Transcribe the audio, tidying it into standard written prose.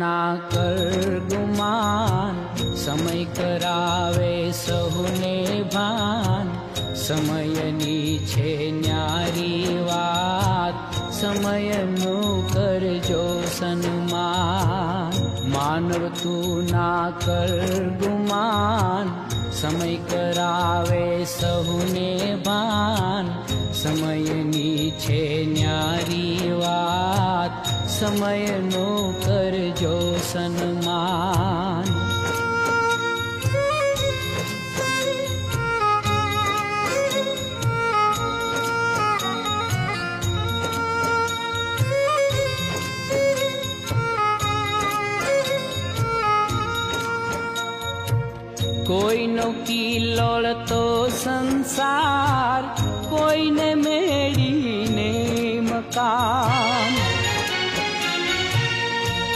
ના કર ગુમાન, સમય કરાવે સહુને ભાન. સમયની છે ન્યારી વાત, સમયનું કરજો સન્માન. માનવ તું ના કર ગુમાન, સમય કરાવે સહુને ભાન. સમયની છે ન્યારી વાત, સમયનું કરજો સન્માન. કોઈનો કિલોળતો સંસાર, કોઈને મેળીને મકાન.